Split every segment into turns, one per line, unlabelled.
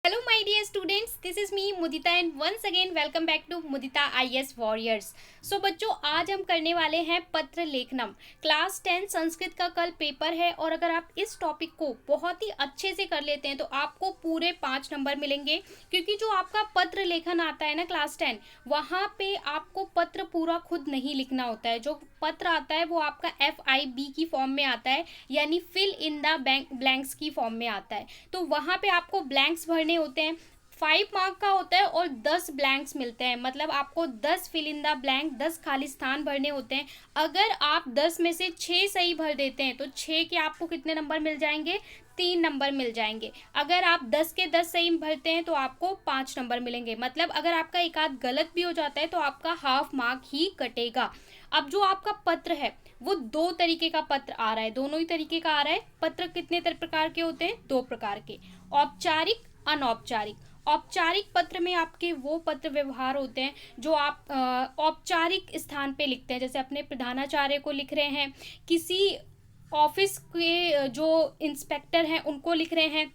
Hello my dear students, this is me Mudita and once again welcome back to Mudita IS Warriors। सो बच्चों, आज हम करने वाले हैं पत्र लेखनम। क्लास 10 संस्कृत का कल पेपर है और अगर आप इस टॉपिक को बहुत ही अच्छे से कर लेते हैं तो आपको पूरे 5 नंबर मिलेंगे, क्योंकि जो आपका पत्र लेखन आता है ना क्लास 10, वहाँ पे आपको पत्र पूरा खुद नहीं लिखना होता है। जो पत्र आता है वो आपका FIB की फॉर्म में आता है, यानी फिल इन द ब्लैंक्स की फॉर्म में आता है। तो वहाँ पे आपको ब्लैंक्स भरने होते हैं। 5 मार्क का होता है और 10 ब्लैंक्स मिलते हैं, मतलब आपको 10 फिल इन द ब्लैंक, 10 खाली स्थान भरने होते हैं। अगर आप 10 में से 6 सही भर देते हैं तो 6 के आपको कितने नंबर मिल जाएंगे? 3 नंबर मिल जाएंगे। अगर आप 10 के 10 सही भरते हैं तो आपको 5 नंबर मिलेंगे। मतलब अगर आपका एक आध गलत भी हो जाता है तो आपका हाफ मार्क ही कटेगा। अब जो आपका पत्र है वो 2 तरीके का पत्र आ रहा है, दोनों ही तरीके का आ रहा है। पत्र कितने प्रकार के होते हैं? 2 प्रकार के, औपचारिक, अनौपचारिक। औपचारिक पत्र में आपके वो पत्र व्यवहार होते हैं जो आप औपचारिक स्थान पे लिखते हैं, जैसे अपने प्रधानाचार्य को लिख रहे हैं, किसी ऑफिस के जो इंस्पेक्टर हैं उनको लिख रहे हैं,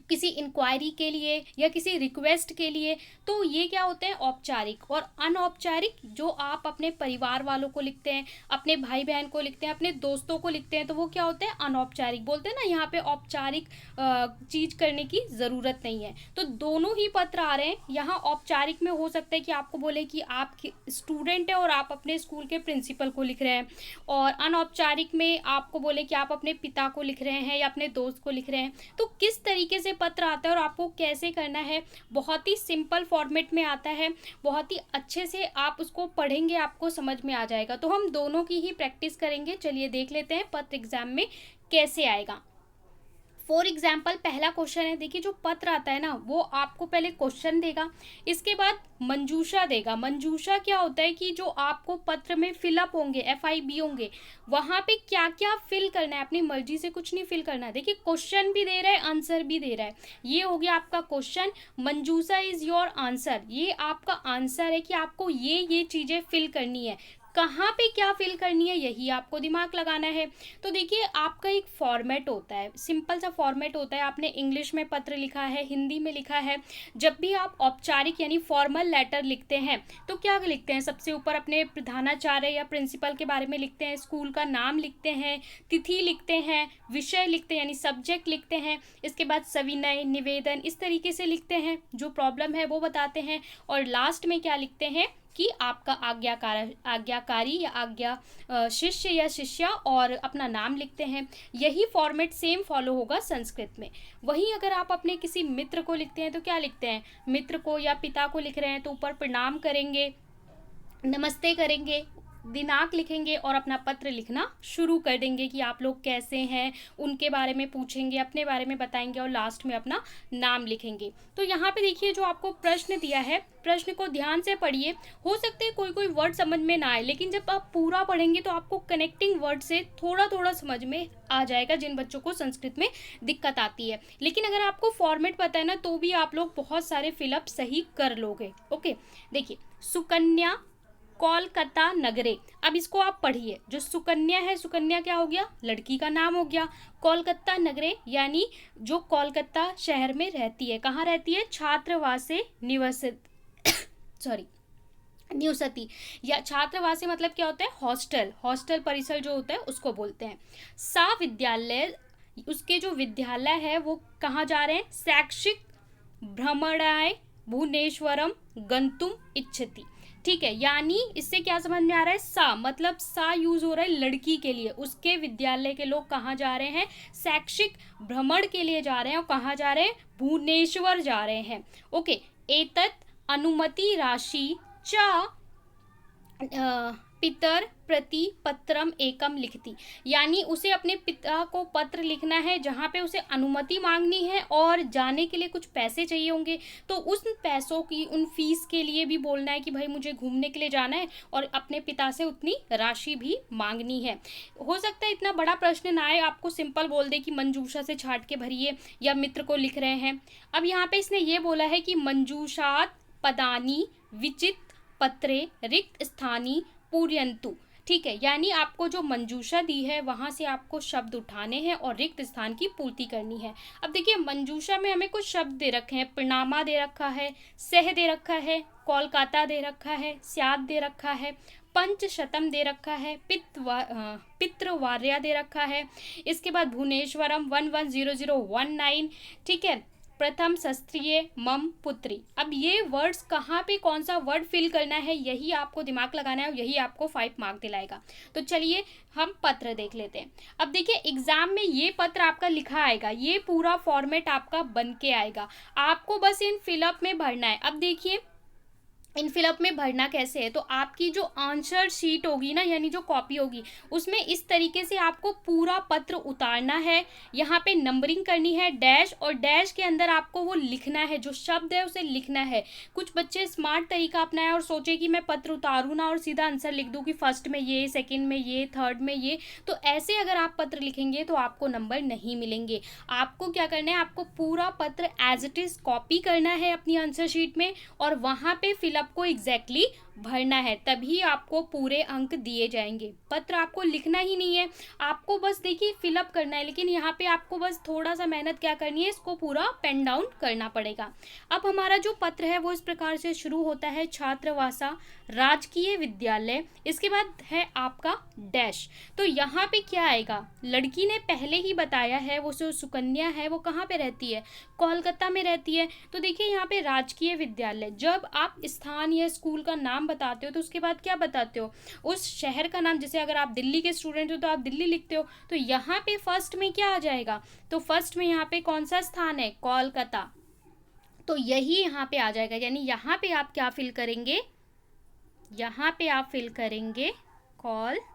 किसी इंक्वायरी के लिए या किसी रिक्वेस्ट के लिए। तो ये क्या होते हैं? औपचारिक। और अनौपचारिक जो आप अपने परिवार वालों को लिखते हैं, अपने भाई बहन को लिखते हैं, अपने दोस्तों को लिखते हैं, तो वो क्या होते हैं? अनौपचारिक। बोलते हैं ना यहाँ पे औपचारिक चीज करने की जरूरत नहीं है। तो दोनों ही पत्र आ रहे हैं। यहाँ औपचारिक में हो सकता है कि आपको बोले कि आप स्टूडेंट है और आप अपने स्कूल के प्रिंसिपल को लिख रहे हैं, और अनौपचारिक में आपको बोले कि आप अपने पिता को लिख रहे हैं या अपने दोस्त को लिख रहे हैं। तो किस तरीके से पत्र आता है और आपको कैसे करना है, बहुत ही सिंपल फॉर्मेट में आता है, बहुत ही अच्छे से आप उसको पढ़ेंगे आपको समझ में आ जाएगा। तो हम दोनों की ही प्रैक्टिस करेंगे। चलिए देख लेते हैं पत्र एग्जाम में कैसे आएगा। फॉर एग्जाम्पल पहला क्वेश्चन है, देखिए जो पत्र आता है ना वो आपको पहले क्वेश्चन देगा, इसके बाद मंजूषा देगा। मंजूषा क्या होता है कि जो आपको पत्र में फिलअप होंगे, FIB होंगे, वहां पे क्या क्या फिल करना है, अपनी मर्जी से कुछ नहीं फिल करना है। देखिए क्वेश्चन भी दे रहा है, आंसर भी दे रहा है। ये हो गया आपका question, Manjusha is your answer. ये आपका आंसर है कि आपको ये चीजें फिल करनी है। कहाँ पे क्या फिल करनी है यही आपको दिमाग लगाना है। तो देखिए आपका एक फॉर्मेट होता है, सिंपल सा फॉर्मेट होता है। आपने इंग्लिश में पत्र लिखा है, हिंदी में लिखा है। जब भी आप औपचारिक यानी फॉर्मल लेटर लिखते हैं तो क्या लिखते हैं? सबसे ऊपर अपने प्रधानाचार्य या प्रिंसिपल के बारे में लिखते हैं, स्कूल का नाम लिखते हैं, तिथि लिखते हैं, विषय लिखते हैं यानी सब्जेक्ट लिखते हैं, इसके बाद सविनय, निवेदन, इस तरीके से लिखते हैं, जो प्रॉब्लम है वो बताते हैं, और लास्ट में क्या लिखते हैं कि आपका आज्ञाकारी या शिष्य या शिष्या, और अपना नाम लिखते हैं। यही फॉर्मेट सेम फॉलो होगा संस्कृत में। वहीं अगर आप अपने किसी मित्र को लिखते हैं तो क्या लिखते हैं? मित्र को या पिता को लिख रहे हैं तो ऊपर प्रणाम करेंगे, नमस्ते करेंगे, दिनांक लिखेंगे और अपना पत्र लिखना शुरू कर देंगे कि आप लोग कैसे हैं, उनके बारे में पूछेंगे, अपने बारे में बताएंगे और लास्ट में अपना नाम लिखेंगे। तो यहाँ पे देखिए जो आपको प्रश्न दिया है, प्रश्न को ध्यान से पढ़िए। हो सकते हैं कोई कोई वर्ड समझ में ना आए, लेकिन जब आप पूरा पढ़ेंगे तो आपको कनेक्टिंग वर्ड से थोड़ा थोड़ा समझ में आ जाएगा, जिन बच्चों को संस्कृत में दिक्कत आती है। लेकिन अगर आपको फॉर्मेट पता है ना तो भी आप लोग बहुत सारे फिलअप सही कर लोगे। ओके, देखिए सुकन्या कोलकाता नगरे। अब इसको आप पढ़िए, जो सुकन्या है, सुकन्या क्या हो गया? लड़की का नाम हो गया। कोलकाता नगरे यानी जो कोलकाता शहर में रहती है। कहाँ रहती है? छात्रावासे निवसित सॉरी निवसती, या छात्रावास मतलब क्या होता है? हॉस्टल। हॉस्टल परिसर जो होता है उसको बोलते हैं। सा विद्यालय, उसके जो विद्यालय है वो कहाँ जा रहे हैं? शैक्षिक भ्रमणाय भुवनेश्वरम गंतुम इच्छति। ठीक है, यानी इससे क्या समझ में आ रहा है? सा मतलब सा यूज हो रहा है लड़की के लिए। उसके विद्यालय के लोग कहाँ जा रहे हैं? शैक्षिक भ्रमण के लिए जा रहे हैं। और कहाँ जा रहे हैं? भुवनेश्वर जा रहे हैं। ओके, एतत् अनुमति राशि च पितर प्रति पत्रम एकम लिखती, यानी उसे अपने पिता को पत्र लिखना है जहाँ पे उसे अनुमति मांगनी है और जाने के लिए कुछ पैसे चाहिए होंगे। तो उस पैसों की, उन फीस के लिए भी बोलना है कि भाई मुझे घूमने के लिए जाना है, और अपने पिता से उतनी राशि भी मांगनी है। हो सकता है इतना बड़ा प्रश्न ना आए, आपको सिंपल बोल दे कि मंजूषा से छाट के भरिए, या मित्र को लिख रहे हैं। अब यहाँ पे इसने ये बोला है कि मंजूषात पदानी विचित पत्रे रिक्त स्थानी पूर्यंतु। ठीक है, यानी आपको जो मंजूषा दी है वहाँ से आपको शब्द उठाने हैं और रिक्त स्थान की पूर्ति करनी है। अब देखिए मंजूषा में हमें कुछ शब्द दे रखे हैं, प्रणामा दे रखा है, सह दे रखा है, कोलकाता दे रखा है, स्याद दे रखा है, पंचशतम दे रखा है, पितृवार्या दे रखा है, इसके बाद भुवनेश्वरम 110019, ठीक है, प्रथम शस्त्रीय मम पुत्री। अब ये वर्ड्स कहाँ पे कौन सा वर्ड फिल करना है यही आपको दिमाग लगाना है और यही आपको 5 मार्क दिलाएगा। तो चलिए हम पत्र देख लेते हैं। अब देखिए एग्जाम में ये पत्र आपका लिखा आएगा, ये पूरा फॉर्मेट आपका बन के आएगा, आपको बस इन फिलअप में भरना है। अब देखिए इन फिलअप में भरना कैसे है, तो आपकी जो आंसर शीट होगी ना, यानी जो कॉपी होगी, उसमें इस तरीके से आपको पूरा पत्र उतारना है, यहाँ पे नंबरिंग करनी है, डैश, और डैश के अंदर आपको वो लिखना है, जो शब्द है उसे लिखना है। कुछ बच्चे स्मार्ट तरीका अपनाएं और सोचे कि मैं पत्र उतारूँ ना और सीधा आंसर लिख दूँ कि फर्स्ट में ये, सेकेंड में ये, थर्ड में ये, तो ऐसे अगर आप पत्र लिखेंगे तो आपको नंबर नहीं मिलेंगे। आपको क्या करना है, आपको पूरा पत्र एज इट इज़ कॉपी करना है अपनी आंसर शीट में और वहाँ पे फिलअप को एग्जैक्टली भरना है, तभी आपको पूरे अंक दिए जाएंगे। पत्र आपको लिखना ही नहीं है, आपको बस देखिए फिलअप करना है, लेकिन यहाँ पे आपको बस थोड़ा सा मेहनत क्या करनी है, इसको पूरा पेन डाउन करना पड़ेगा। अब हमारा जो पत्र है वो इस प्रकार से शुरू होता है, छात्रवासा राजकीय विद्यालय, इसके बाद है आपका डैश। तो यहाँ पे क्या आएगा, लड़की ने पहले ही बताया है वो जो सुकन्या है वो कहाँ पे रहती है, कोलकाता में रहती है। तो देखिए यहाँ पे राजकीय विद्यालय, जब आप स्थान या स्कूल का नाम बताते हो तो उसके बाद क्या बताते हो, उस शहर का नाम। जैसे अगर आप दिल्ली के स्टूडेंट हो तो आप दिल्ली लिखते हो, तो यहाँ पे फर्स्ट में क्या आ जाएगा, तो फर्स्ट में यहाँ पे कौन सा स्थान है, कोलकाता, तो यही यहाँ पे आ जाएगा। यानी यहाँ पे आप क्या फिल करेंगे, यहाँ पे आप फिल करेंगे कोलकाता,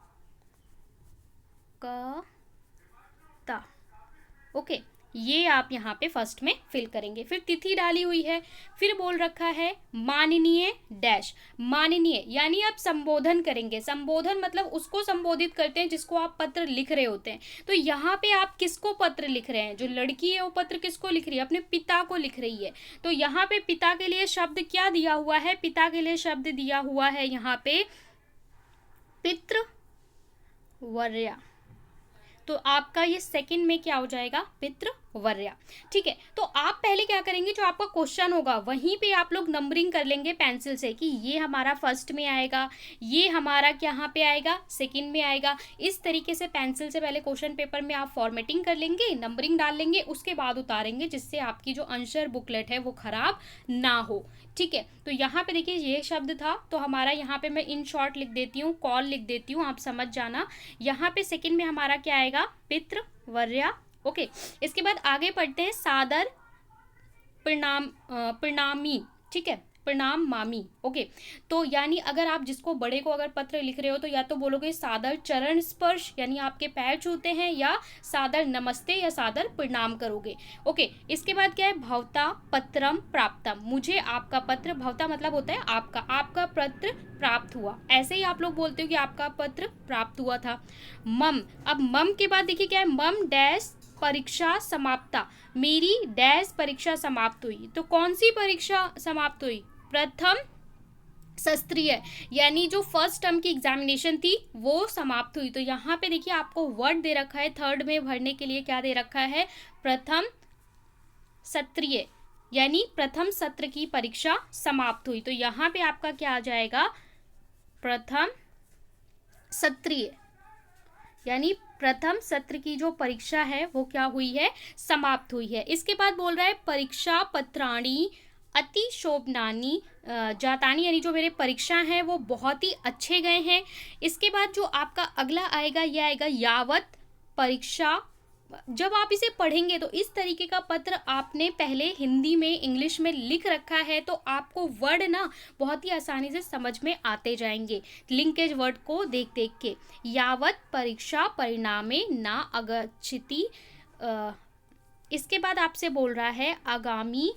ओके, ये आप यहाँ पे फर्स्ट में फिल करेंगे। फिर तिथि डाली हुई है, फिर बोल रखा है माननीय डैश, माननीय यानी आप संबोधन करेंगे, संबोधन मतलब उसको संबोधित करते हैं जिसको आप पत्र लिख रहे होते हैं। तो यहाँ पे आप किसको पत्र लिख रहे हैं, जो लड़की है वो पत्र किसको लिख रही है, अपने पिता को लिख रही है। तो यहाँ पे पिता के लिए शब्द क्या दिया हुआ है, पिता के लिए शब्द दिया हुआ है यहाँ पे पितृवर्या, तो आपका ये सेकंड में क्या हो जाएगा, पितृवर्या। ठीक है, तो आप पहले क्या करेंगे, जो आपका क्वेश्चन होगा वहीं पे आप लोग नंबरिंग कर लेंगे पेंसिल से कि ये हमारा फर्स्ट में आएगा, ये हमारा यहाँ पे आएगा, सेकंड में आएगा। इस तरीके से पेंसिल से पहले क्वेश्चन पेपर में आप फॉर्मेटिंग कर लेंगे, नंबरिंग डाल लेंगे, उसके बाद उतारेंगे, जिससे आपकी जो आंसर बुकलेट है वो खराब ना हो। ठीक है, तो यहाँ पे देखिए ये शब्द था, तो हमारा यहाँ पे मैं इन शॉर्ट लिख देती हूँ, कॉल लिख देती हूँ, आप समझ जाना। यहाँ पे सेकंड में हमारा क्या आएगा, पितृवर्या। ओके, इसके बाद आगे पढ़ते हैं, सादर प्रणामी, ठीक है, प्रणाम मामी। ओके, तो यानी अगर आप जिसको बड़े को अगर पत्र लिख रहे हो तो या तो बोलोगे सादर चरण स्पर्श, यानी आपके पैर छूते हैं, या सादर नमस्ते या सादर प्रणाम करोगे। ओके, इसके बाद क्या है, भवता पत्रम प्राप्तम, मुझे आपका पत्र, भवता मतलब होता है आपका, आपका पत्र प्राप्त हुआ, ऐसे ही आप लोग बोलते हो कि आपका पत्र प्राप्त हुआ था। मम, अब मम के बाद देखिए क्या है, मम डैश परीक्षा समाप्ता, मेरी डैश परीक्षा समाप्त हुई। तो कौन सी परीक्षा समाप्त हुई, प्रथम शास्त्रीय, यानी जो फर्स्ट टर्म की एग्जामिनेशन थी वो समाप्त हुई। तो यहाँ पे देखिए आपको वर्ड दे रखा है, थर्ड में भरने के लिए क्या दे रखा है, प्रथम सत्रीय, यानी प्रथम सत्र की परीक्षा समाप्त हुई। तो यहाँ पे आपका क्या आ जाएगा, प्रथम सत्रीय, यानी प्रथम सत्र की जो परीक्षा है वो क्या हुई है, समाप्त हुई है। इसके बाद बोल रहा है परीक्षा पत्राणी अति शोभनानी जातानी, यानी जो मेरे परीक्षा हैं वो बहुत ही अच्छे गए हैं। इसके बाद जो आपका अगला आएगा ये आएगा यावत परीक्षा। जब आप इसे पढ़ेंगे तो इस तरीके का पत्र आपने पहले हिंदी में इंग्लिश में लिख रखा है, तो आपको वर्ड ना बहुत ही आसानी से समझ में आते जाएंगे, लिंकेज वर्ड को देख देख के। यावत परीक्षा परिणामे ना अगच्छति, इसके बाद आपसे बोल रहा है आगामी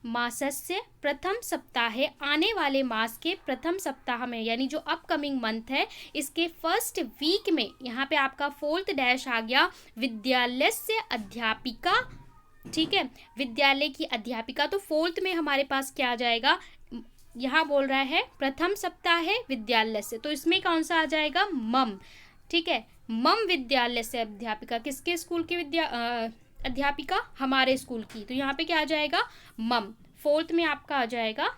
मासस्य प्रथम सप्ताह, आने वाले मास के प्रथम सप्ताह में, यानी जो अपकमिंग मंथ है इसके फर्स्ट वीक में, यहाँ पे आपका फोर्थ डैश आ गया, विद्यालय से अध्यापिका। ठीक है, विद्यालय की अध्यापिका, तो फोर्थ में हमारे पास क्या आ जाएगा, यहाँ बोल रहा है प्रथम सप्ताह है विद्यालय से, तो इसमें कौन सा आ जाएगा, मम। ठीक है, मम विद्यालय से अध्यापिका, किसके स्कूल की अध्यापिका, हमारे स्कूल की, तो यहाँ पे क्या आ जाएगा, मम। फोर्थ में आपका आ जाएगा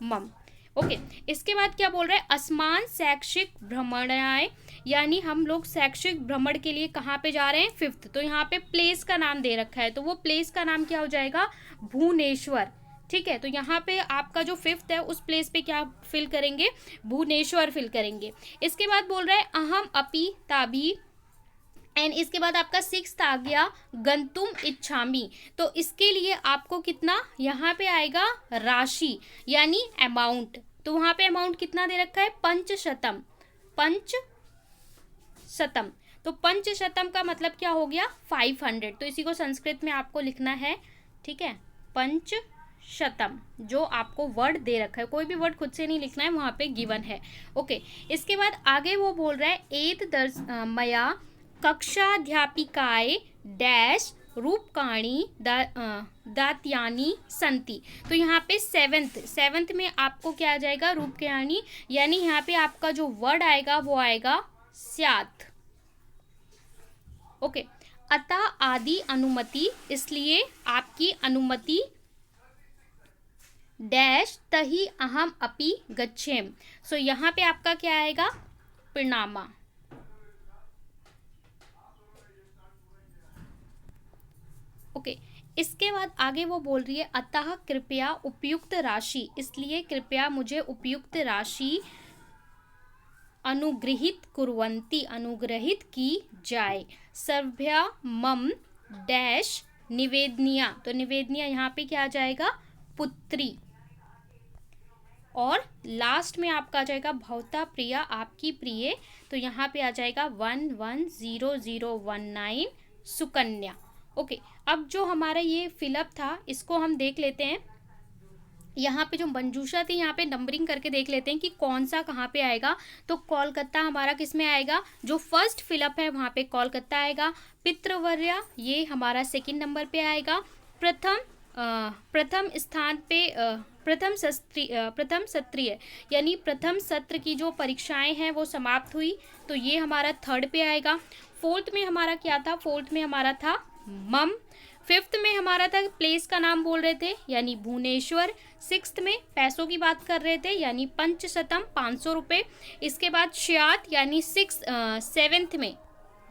मम। ओके, इसके बाद क्या बोल रहा है, असमान शैक्षिक भ्रमणाएं, यानी हम लोग शैक्षिक भ्रमण के लिए कहाँ पे जा रहे हैं, फिफ्थ। तो यहाँ पे प्लेस का नाम दे रखा है, तो वो प्लेस का नाम क्या हो जाएगा, भुवनेश्वर। ठीक है, तो यहाँ पे आपका जो फिफ्थ है उस प्लेस पे क्या फिल करेंगे, भुवनेश्वर फिल करेंगे। इसके बाद बोल रहा है अहम अपि ताभी, एंड इसके बाद आपका सिक्स्थ आ गया गंतुम इच्छामी, तो इसके लिए आपको कितना यहाँ पे आएगा, राशि यानी अमाउंट। तो वहाँ पे अमाउंट कितना दे रखा है, पंचशतम, पंचशतम। तो पंचशतम का मतलब क्या हो गया, 500। तो इसी को संस्कृत में आपको लिखना है। ठीक है, पंचशतम, जो आपको वर्ड दे रखा है, कोई भी वर्ड खुद से नहीं लिखना है, वहाँ पे गिवन है। ओके, इसके बाद आगे वो बोल रहा है एत दर्श मया कक्षाध्यापिकाए डैश रूपकाणी दात्यानी संति। तो यहाँ पे सेवेंथ में आपको क्या आ जाएगा, रूपकाणी, यानी यहाँ पे आपका जो वर्ड आएगा वो आएगा स्यात्। ओके, अतः आदि अनुमति, इसलिए आपकी अनुमति, डैश तही अहम अपि गच्छेम। सो यहाँ पे आपका क्या आएगा, परिणामा। ओके, इसके बाद आगे वो बोल रही है अतः कृपया उपयुक्त राशि, इसलिए कृपया मुझे उपयुक्त राशि अनुग्रहित कुर्वन्ति, अनुग्रहित की जाए। सर्भ्या मम डैश निवेदनिया, तो निवेदनिया यहाँ पे क्या आ जाएगा, पुत्री। और लास्ट में आपका आ जाएगा भवता प्रिया, आपकी प्रिय, तो यहाँ पे आ जाएगा 110019 सुकन्या। ओके, अब जो हमारा ये फिलअप था इसको हम देख लेते हैं। यहाँ पे जो मंजूषा थी, यहाँ पे नंबरिंग करके देख लेते हैं कि कौन सा कहाँ पे आएगा। तो कोलकाता हमारा किस में आएगा, जो फर्स्ट फिलअप है वहाँ पे कोलकाता आएगा। पितृवर्या ये हमारा सेकंड नंबर पे आएगा। प्रथम स्थान पे प्रथम सत्रीय, यानी प्रथम सत्र की जो परीक्षाएं हैं वो समाप्त हुई, तो ये हमारा थर्ड पे आएगा। फोर्थ में हमारा क्या था, फोर्थ में हमारा था मम। फिफ्थ में हमारा था प्लेस का नाम बोल रहे थे, यानी भुवनेश्वर। सिक्स्थ में पैसों की बात कर रहे थे, यानी पंचशतम 500 रुपये। इसके बाद श्यात यानी सेवेंथ में,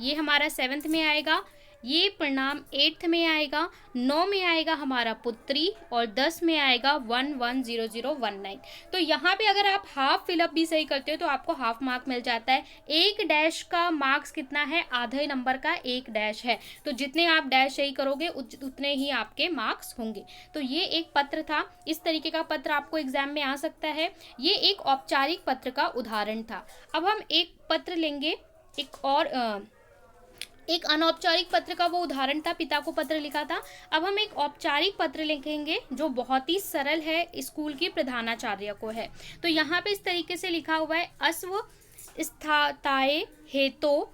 ये हमारा सेवेंथ में आएगा। ये परिणाम 8th में आएगा। 9 में आएगा हमारा पुत्री, और 10 में आएगा 110019। तो यहाँ पे अगर आप हाफ फिलअप भी सही करते हो तो आपको हाफ मार्क मिल जाता है। एक डैश का मार्क्स कितना है, आधे नंबर का एक डैश है, तो जितने आप डैश सही करोगे उतने ही आपके मार्क्स होंगे। तो ये एक पत्र था, इस तरीके का पत्र आपको एग्जाम में आ सकता है। ये एक औपचारिक पत्र का उदाहरण था। अब हम एक पत्र लेंगे, एक अनौपचारिक पत्र का वो उदाहरण था, पिता को पत्र लिखा था। अब हम एक औपचारिक पत्र लिखेंगे जो बहुत ही सरल है, स्कूल की प्रधानाचार्य को है। तो यहाँ पे इस तरीके से लिखा हुआ है, अस्व स्थाताये हेतो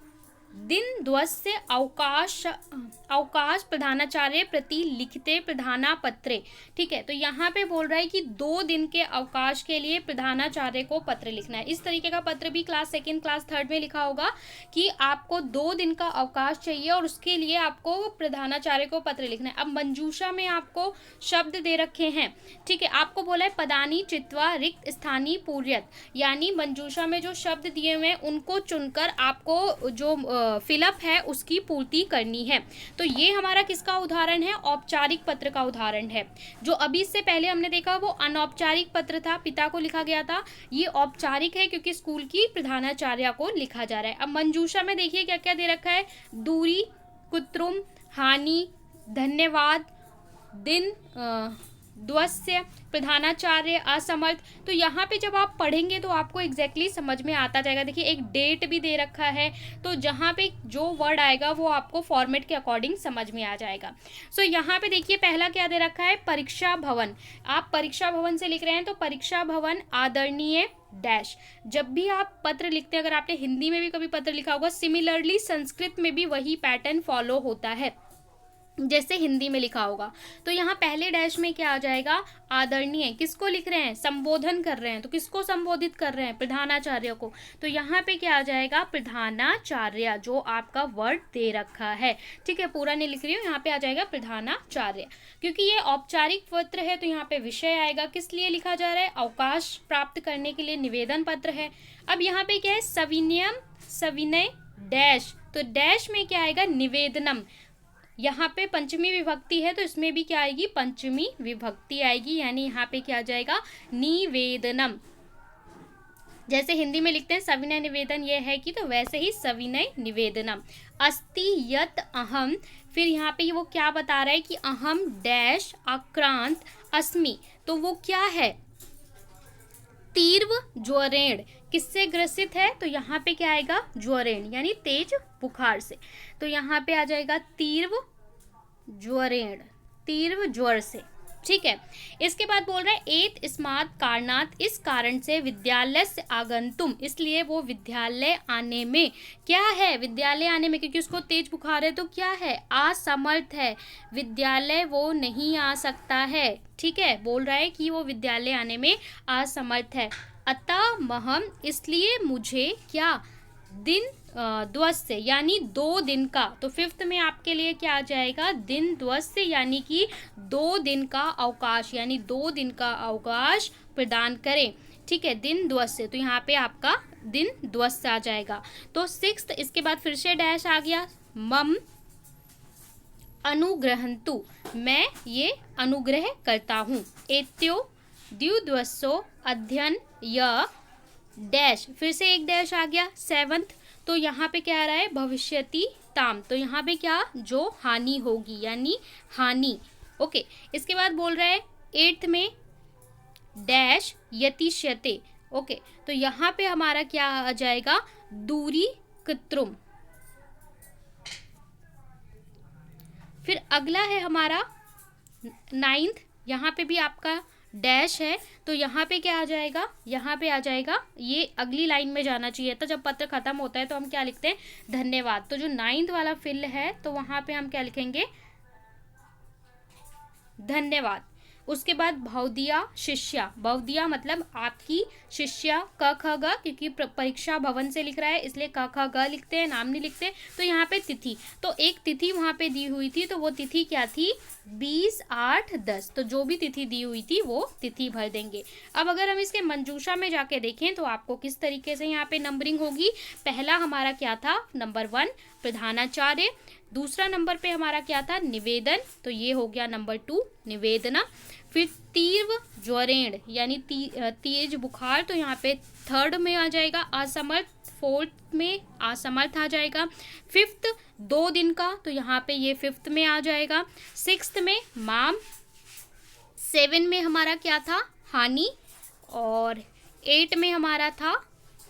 दिन द्वस्य अवकाश प्रधानाचार्य प्रति लिखते प्रधानापत्रे। ठीक है, तो यहाँ पे बोल रहा है कि 2 दिन के अवकाश के लिए प्रधानाचार्य को पत्र लिखना है। इस तरीके का पत्र भी क्लास 2nd क्लास 3rd में लिखा होगा कि आपको 2 दिन का अवकाश चाहिए और उसके लिए आपको प्रधानाचार्य को पत्र लिखना है। अब मंजूषा में आपको शब्द दे रखे हैं। ठीक है, आपको बोला है पदानी चित्वा रिक्त स्थानीय पूर्यत, यानी मंजूषा में जो शब्द दिए हुए हैं उनको चुनकर आपको जो फिलअप है उसकी पूर्ति करनी है। तो ये हमारा किसका उदाहरण है, औपचारिक पत्र का उदाहरण है। जो अभी इससे पहले हमने देखा वो अनौपचारिक पत्र था, पिता को लिखा गया था। ये औपचारिक है क्योंकि स्कूल की प्रधानाचार्य को लिखा जा रहा है। अब मंजूषा में देखिए क्या क्या दे रखा है, दूरी, कुत्रुम, हानि, धन्यवाद, दिन द्वस्य, प्रधानाचार्य, असमर्थ। तो यहाँ पे जब आप पढ़ेंगे तो आपको एग्जैक्टली समझ में आता जाएगा। देखिए एक डेट भी दे रखा है, तो जहाँ पे जो वर्ड आएगा वो आपको फॉर्मेट के अकॉर्डिंग समझ में आ जाएगा। सो यहाँ पे देखिए पहला क्या दे रखा है, परीक्षा भवन। आप परीक्षा भवन से लिख रहे हैं तो परीक्षा भवन आदरणीय डैश। जब भी आप पत्र लिखते हैं, अगर आपने हिंदी में भी कभी पत्र लिखा होगा, सिमिलरली संस्कृत में भी वही पैटर्न फॉलो होता है। जैसे हिंदी में लिखा होगा। तो यहाँ पहले डैश में क्या आ जाएगा, आदरणीय। किसको लिख रहे हैं, संबोधन कर रहे हैं, तो किसको संबोधित कर रहे हैं, प्रधानाचार्य को। तो यहाँ पे क्या आ जाएगा, प्रधानाचार्य, जो आपका वर्ड दे रखा है। ठीक है, पूरा नहीं लिख रही हूँ, यहाँ पे आ जाएगा प्रधानाचार्य। क्योंकि ये औपचारिक पत्र है तो यहाँ पे विषय आएगा, किस लिए लिखा जा रहा है, अवकाश प्राप्त करने के लिए निवेदन पत्र है। अब यहाँ पे क्या है, सविनयम, सविनय डैश, तो डैश में क्या आएगा, निवेदनम। यहाँ पे पंचमी विभक्ति है तो इसमें भी क्या आएगी, पंचमी विभक्ति आएगी, यानी यहाँ पे क्या आ जाएगा, निवेदनम। जैसे हिंदी में लिखते हैं सविनय निवेदन ये है कि, तो वैसे ही सविनय निवेदनम। अस्ति यत अहम, फिर यहाँ पे वो क्या बता रहा है कि अहम डैश आक्रांत अस्मि, तो वो क्या है, तीव्र ज्वरेण। किससे ग्रसित है, तो यहाँ पे क्या आएगा, ज्वरेण, यानी तेज बुखार से। तो यहाँ पे आ जाएगा तीव्र ज्वरेण, तीव्र ज्वर से। ठीक है, इसके बाद बोल रहा है एत स्मात् कारणात्, इस कारण से विद्यालय से आगंतुम, इसलिए वो विद्यालय आने में क्या है, विद्यालय आने में, क्योंकि उसको तेज बुखार है तो क्या है, असमर्थ है, विद्यालय वो नहीं आ सकता है। ठीक है, बोल रहा है कि वो विद्यालय आने में असमर्थ है। अतः महम, इसलिए मुझे क्या, दिन द्वस्य यानी 2 दिन का, तो फिफ्थ में आपके लिए क्या आ जाएगा, दिन द्वस्य, यानी कि 2 दिन का अवकाश, यानी 2 दिन का अवकाश प्रदान करें। ठीक है, दिन द्वस्य, तो यहाँ पे आपका दिन द्वस्य आ जाएगा। तो सिक्स्थ, इसके बाद फिर से डैश आ गया, मम अनुग्रहंतु, मैं ये अनुग्रह करता हूँ। एत्यो द्विद्वसो अध्ययन य डैश, फिर से एक डैश आ गया। सेवंथ, तो यहाँ पे क्या आ रहा है, भविष्यति ताम, तो यहाँ पे क्या, जो हानि होगी, यानी हानि। ओके, इसके बाद बोल रहा है एट्थ में डैश यतिष्यते। ओके, तो यहाँ पे हमारा क्या आ जाएगा, दूरी कृत्रुम। फिर अगला है हमारा नाइन्थ, यहाँ पे भी आपका डैश है, तो यहाँ पे क्या आ जाएगा, यहाँ पे आ जाएगा, ये अगली लाइन में जाना चाहिए था। जब पत्र खत्म होता है तो हम क्या लिखते हैं, धन्यवाद। तो जो 9th वाला फिल है तो वहाँ पे हम क्या लिखेंगे, धन्यवाद। उसके बाद भवदिया शिष्या, भवदिया मतलब आपकी, शिष्या क ख ग, क्योंकि परीक्षा भवन से लिख रहा है इसलिए क ख ग लिखते हैं, नाम नहीं लिखते। तो यहाँ पे तिथि, तो एक तिथि वहाँ पे दी हुई थी, तो वो तिथि क्या थी, 20, 8, 10, तो जो भी तिथि दी हुई थी वो तिथि भर देंगे। अब अगर हम इसके मंजूषा में जाके देखें तो आपको किस तरीके से यहाँ पे नंबरिंग होगी। पहला हमारा क्या था, नंबर 1 प्रधानाचार्य, दूसरा नंबर पे हमारा क्या था, निवेदन, तो ये हो गया नंबर 2 निवेदना। फिर तीव्र ज्वरेण यानी तेज बुखार, तो यहाँ पे 3rd में आ जाएगा असमर्थ, 4th में असमर्थ आ जाएगा। 5th 2 दिन का, तो यहाँ पे ये 5th में आ जाएगा। 6th में माम, 7 में हमारा क्या था, हानि, और 8 में हमारा था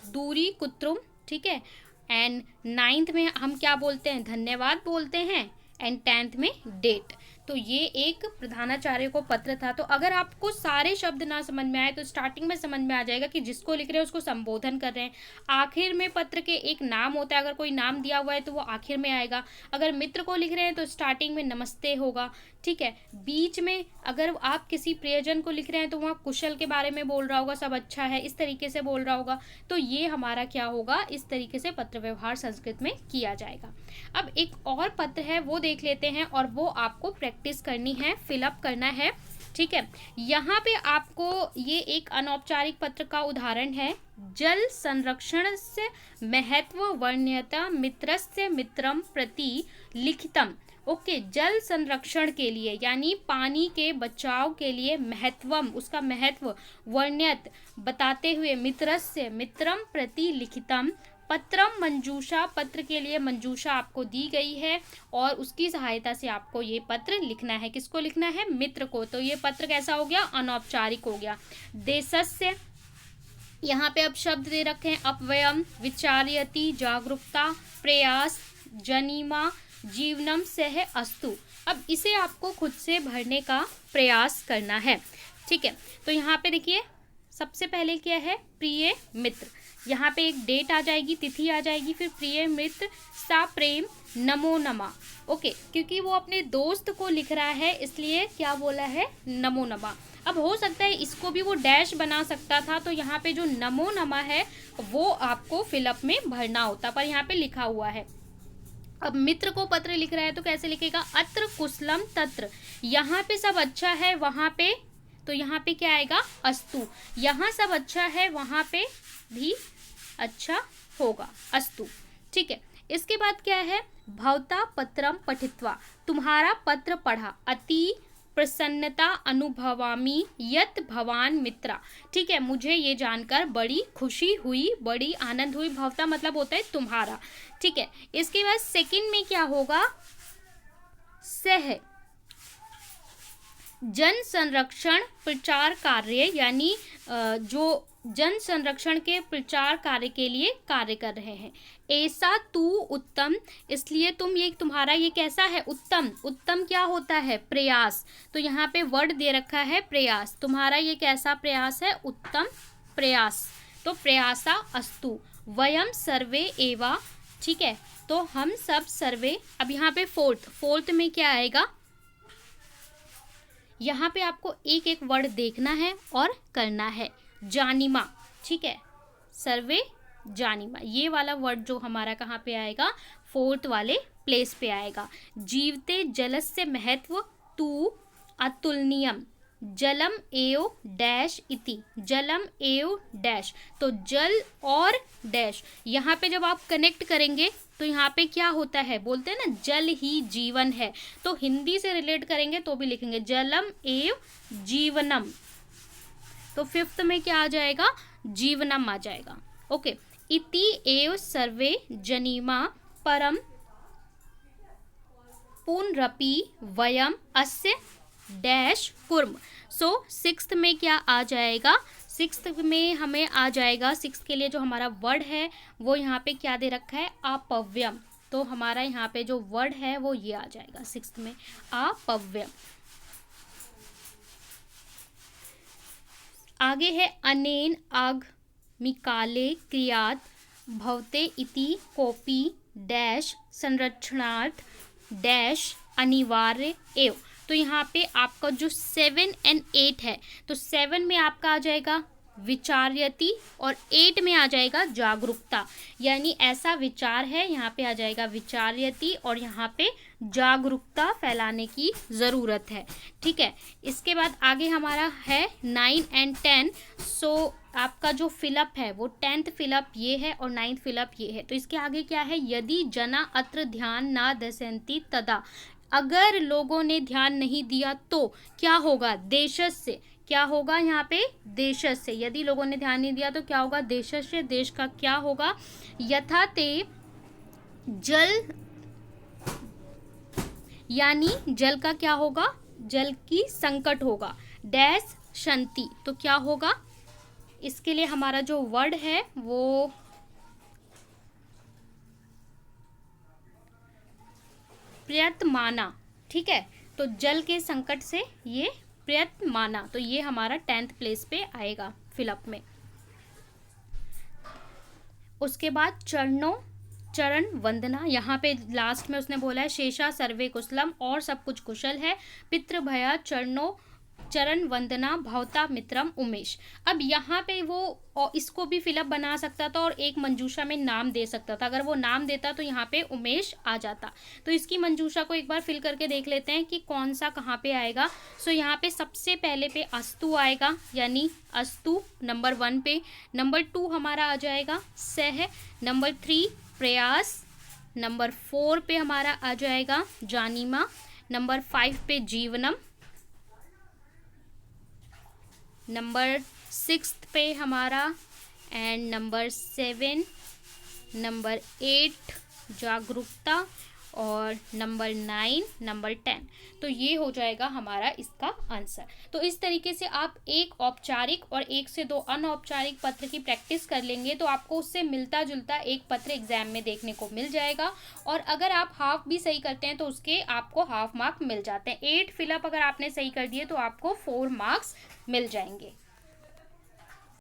दूरी कुत्रुम। ठीक है, एंड 9th में हम क्या बोलते हैं, धन्यवाद बोलते हैं, एंड 10th में डेट। तो ये एक प्रधानाचार्य को पत्र था। तो अगर आपको सारे शब्द ना समझ में आए तो स्टार्टिंग में समझ में आ जाएगा कि जिसको लिख रहे हैं उसको संबोधन कर रहे हैं। आखिर में पत्र के एक नाम होता है, अगर कोई नाम दिया हुआ है तो वो आखिर में आएगा। अगर मित्र को लिख रहे हैं तो स्टार्टिंग में नमस्ते होगा। ठीक है, बीच में अगर आप किसी प्रियजन को लिख रहे हैं तो वहाँ कुशल के बारे में बोल रहा होगा, सब अच्छा है, इस तरीके से बोल रहा होगा। तो ये हमारा क्या होगा, इस तरीके से पत्र व्यवहार संस्कृत में किया जाएगा। अब एक और पत्र है वो देख लेते हैं, और वो आपको प्रैक्टिस करनी है, फिलअप करना है। ठीक है, यहाँ पे आपको ये एक अनौपचारिक पत्र का उदाहरण है। जल संरक्षण से महत्व वर्ण्यता मित्रस्य मित्रम प्रति लिखितम। ओके, जल संरक्षण के लिए यानी पानी के बचाव के लिए महत्वम, उसका महत्व वर्ण्यत बताते हुए, मित्रस्य मित्रम प्रति लिखितम पत्रम मंजूषा, पत्र के लिए मंजूषा आपको दी गई है और उसकी सहायता से आपको ये पत्र लिखना है। किसको लिखना है, मित्र को। तो ये पत्र कैसा हो गया, अनौपचारिक हो गया। देशस्य, यहाँ पे अब शब्द दे रखे हैं, अपव्ययम, विचार्यति, जागरूकता, प्रयास, जनिमा, जीवनम सह अस्तु। अब इसे आपको खुद से भरने का प्रयास करना है। ठीक है, तो यहाँ पे देखिए सबसे पहले क्या है, प्रिय मित्र, यहाँ पे एक डेट आ जाएगी, तिथि आ जाएगी, फिर प्रिय मित्र सा प्रेम नमो नमा। ओके, क्योंकि वो अपने दोस्त को लिख रहा है इसलिए क्या बोला है, नमो नमा। अब हो सकता है इसको भी वो डैश बना सकता था, तो यहाँ पे जो नमो नमा है वो आपको फिलअप में भरना होता, पर यहाँ पे लिखा हुआ है। अब मित्र को पत्र लिख रहा है तो कैसे लिखेगा, अत्र कुशलम तत्र, यहाँ पे सब अच्छा है वहाँ पे, तो यहाँ पे क्या आएगा, अस्तु, यहाँ सब अच्छा है वहाँ पे भी अच्छा होगा, अस्तु। ठीक है, इसके बाद क्या है, भवता पत्रम पठित्वा, तुम्हारा पत्र पढ़ा, अति प्रसन्नता अनुभवामि यत् भवान मित्रा। ठीक है, मुझे ये जानकर बड़ी खुशी हुई, बड़ी आनंद हुई, भवता मतलब होता है तुम्हारा। ठीक है, इसके बाद सेकंड में क्या होगा, सह जन संरक्षण प्रचार कार्य, यानी जो जन संरक्षण के प्रचार कार्य के लिए कार्य कर रहे हैं। ऐसा तू उत्तम, इसलिए तुम, ये तुम्हारा ये कैसा है, उत्तम। उत्तम क्या होता है, प्रयास, तो यहाँ पे वर्ड दे रखा है प्रयास, तुम्हारा ये कैसा प्रयास है, उत्तम प्रयास, तो प्रयासा अस्तु वयम सर्वे एवा। ठीक है, तो हम सब सर्वे। अब यहाँ पे फोर्थ में क्या आएगा, यहाँ पे आपको एक एक वर्ड देखना है और करना है, जानिमा। ठीक है, सर्वे जानिमा, ये वाला वर्ड जो हमारा कहाँ पे आएगा, फोर्थ वाले प्लेस पे आएगा। जीवते जलस्य महत्व तू अतुलनीयम, जलम एव डैश इति, जलम एव डैश, तो जल और डैश, यहाँ पे जब आप कनेक्ट करेंगे तो यहाँ पे क्या होता है, बोलते हैं ना जल ही जीवन है, तो हिंदी से रिलेट करेंगे तो भी लिखेंगे जलम एव जीवनम, तो फिफ्थ में क्या आ जाएगा, जीवनम आ जाएगा। ओके, इति एव सर्वे जनीमा परम पुनरपि वयम अस्य डैश कुर्म। सो सिक्स्थ में क्या आ जाएगा, सिक्स्थ में हमें आ जाएगा, सिक्स्थ के लिए जो हमारा वर्ड है वो यहाँ पे क्या दे रखा है, अपव्यम, तो हमारा यहाँ पे जो वर्ड है वो ये आ जाएगा सिक्स्थ में, अपव्यम। आगे है अनेन अग मिकाले क्रियात भवते इति कोपी डैश संरक्षणार्थ डैश अनिवार्य एव, तो यहाँ पे आपका जो 7 और 8 है, तो 7 में आपका आ जाएगा विचार्यति और 8 में आ जाएगा जागरूकता, यानी ऐसा विचार है, यहाँ पे आ जाएगा विचार्यति और यहाँ पे जागरूकता फैलाने की ज़रूरत है। ठीक है, इसके बाद आगे हमारा है 9 और 10। सो आपका जो फिलअप है वो 10th फिलअप ये है और 9th फिलअप ये है, तो इसके आगे क्या है, यदि जना अत्र ध्यान ना दशंति तदा, अगर लोगों ने ध्यान नहीं दिया तो क्या होगा, देशस्य, क्या होगा यहाँ पे, देशस्य, यदि लोगों ने ध्यान नहीं दिया तो क्या होगा, देशस्य, देश का क्या होगा, यथा ते जल, यानी जल का क्या होगा, जल की संकट होगा, डैश शंति, तो क्या होगा, इसके लिए हमारा जो वर्ड है वो प्रयत्माना। ठीक है, तो जल के संकट से ये प्रयत्माना, तो ये हमारा 10th प्लेस पे आएगा फिलअप में। उसके बाद चरण वंदना, यहाँ पे लास्ट में उसने बोला है शेषा सर्वे कुशलम, और सब कुछ कुशल है, पितृ भया चरण वंदना भवता मित्रम उमेश। अब यहाँ पे वो इसको भी फिलअप बना सकता था और एक मंजूषा में नाम दे सकता था, अगर वो नाम देता तो यहाँ पे उमेश आ जाता, तो इसकी मंजूषा को एक बार फिल करके देख लेते हैं कि कौन सा कहाँ पे आएगा। सो यहाँ पे सबसे पहले पे अस्तु आएगा, यानी अस्तु नंबर 1 पे, नंबर 2 हमारा आ जाएगा सह, नंबर 3 प्रयास, नंबर 4 पे हमारा आ जाएगा जानिमा, नंबर 5 पे जीवनम, नंबर 6 पे हमारा, एंड नंबर 7, नंबर 8 जागरूकता, और नंबर 9, नंबर 10, तो ये हो जाएगा हमारा इसका आंसर। तो इस तरीके से आप एक औपचारिक और 1 से 2 अनौपचारिक पत्र की प्रैक्टिस कर लेंगे तो आपको उससे मिलता जुलता एक पत्र एग्जाम में देखने को मिल जाएगा, और अगर आप हाफ भी सही करते हैं तो उसके आपको हाफ मार्क मिल जाते हैं। 8 फिलअप अगर आपने सही कर दिए तो आपको 4 मार्क्स मिल जाएंगे।